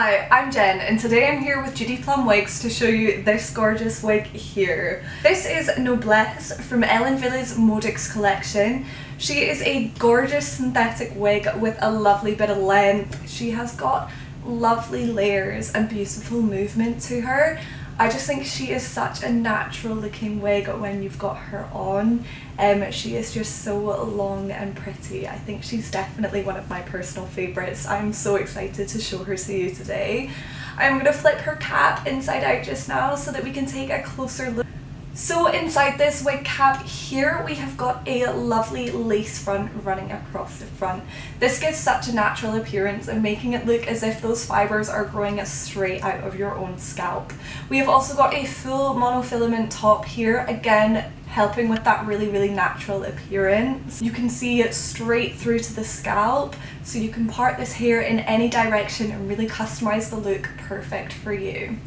Hi, I'm Jen and today I'm here with Judy Plum Wigs to show you this gorgeous wig here. This is Noblesse from Wille's Modixx collection. She is a gorgeous synthetic wig with a lovely bit of length. She has got lovely layers and beautiful movement to her. I just think she is such a natural looking wig when you've got her on. She is just so long and pretty. I think she's definitely one of my personal favourites. I'm so excited to show her to you today. I'm going to flip her cap inside out just now so that we can take a closer look. So inside this wig cap here we have got a lovely lace front running across the front. This gives such a natural appearance and making it look as if those fibres are growing straight out of your own scalp. We have also got a full monofilament top here, again helping with that really natural appearance. You can see it straight through to the scalp, so you can part this hair in any direction and really customize the look perfect for you.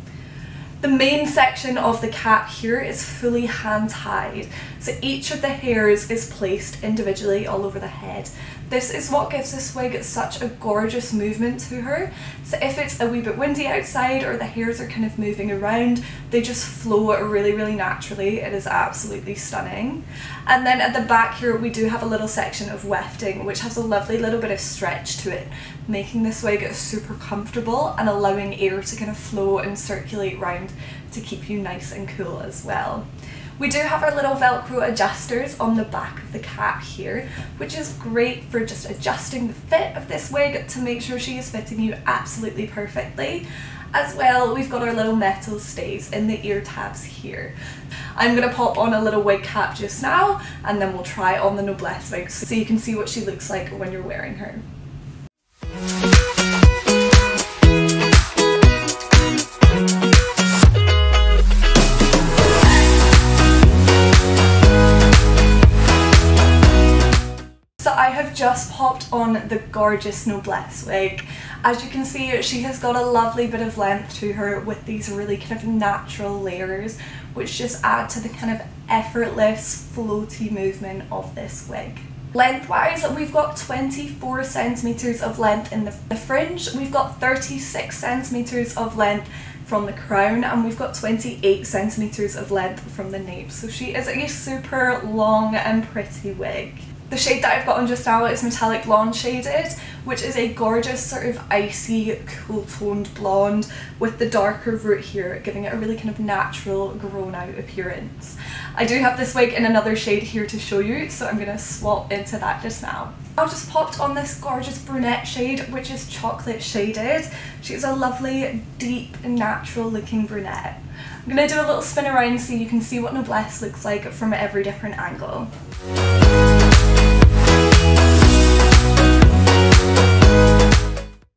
The main section of the cap here is fully hand tied, so each of the hairs is placed individually all over the head. This is what gives this wig such a gorgeous movement to her. So if it's a wee bit windy outside or the hairs are kind of moving around, they just flow really naturally. It is absolutely stunning. And then at the back here we do have a little section of wefting which has a lovely little bit of stretch to it, making this wig super comfortable and allowing air to kind of flow and circulate around to keep you nice and cool as well. We do have our little Velcro adjusters on the back of the cap here, which is great for just adjusting the fit of this wig to make sure she is fitting you absolutely perfectly. As well, we've got our little metal stays in the ear tabs here. I'm going to pop on a little wig cap just now and then we'll try on the Noblesse wig so you can see what she looks like when you're wearing her. Just popped on the gorgeous Noblesse wig. As you can see, she has got a lovely bit of length to her with these really kind of natural layers which just add to the kind of effortless floaty movement of this wig. Lengthwise, we've got 24 centimeters of length in the fringe, we've got 36 centimeters of length from the crown, and we've got 28 centimeters of length from the nape. So she is a super long and pretty wig. The shade that I've got on just now is metallic blonde shaded, which is a gorgeous sort of icy, cool toned blonde with the darker root here, giving it a really kind of natural, grown out appearance. I do have this wig in another shade here to show you, so I'm going to swap into that just now. I just popped on this gorgeous brunette shade, which is chocolate shaded. She's a lovely, deep, natural looking brunette. I'm going to do a little spin around so you can see what Noblesse looks like from every different angle.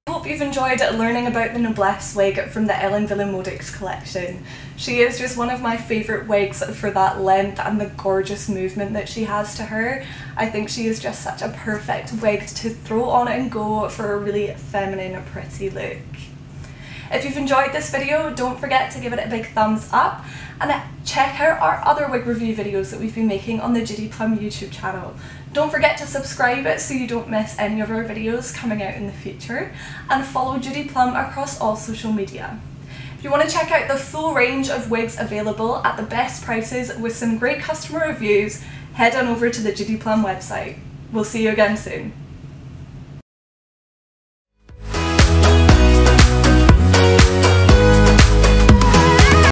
Hope you've enjoyed learning about the Noblesse wig from the Wille Modixx collection. She is just one of my favourite wigs for that length and the gorgeous movement that she has to her. I think she is just such a perfect wig to throw on and go for a really feminine, pretty look. If you've enjoyed this video, don't forget to give it a big thumbs up and check out our other wig review videos that we've been making on the Judy Plum YouTube channel. Don't forget to subscribe so you don't miss any of our videos coming out in the future, and follow Judy Plum across all social media. If you want to check out the full range of wigs available at the best prices with some great customer reviews, head on over to the Judy Plum website. We'll see you again soon.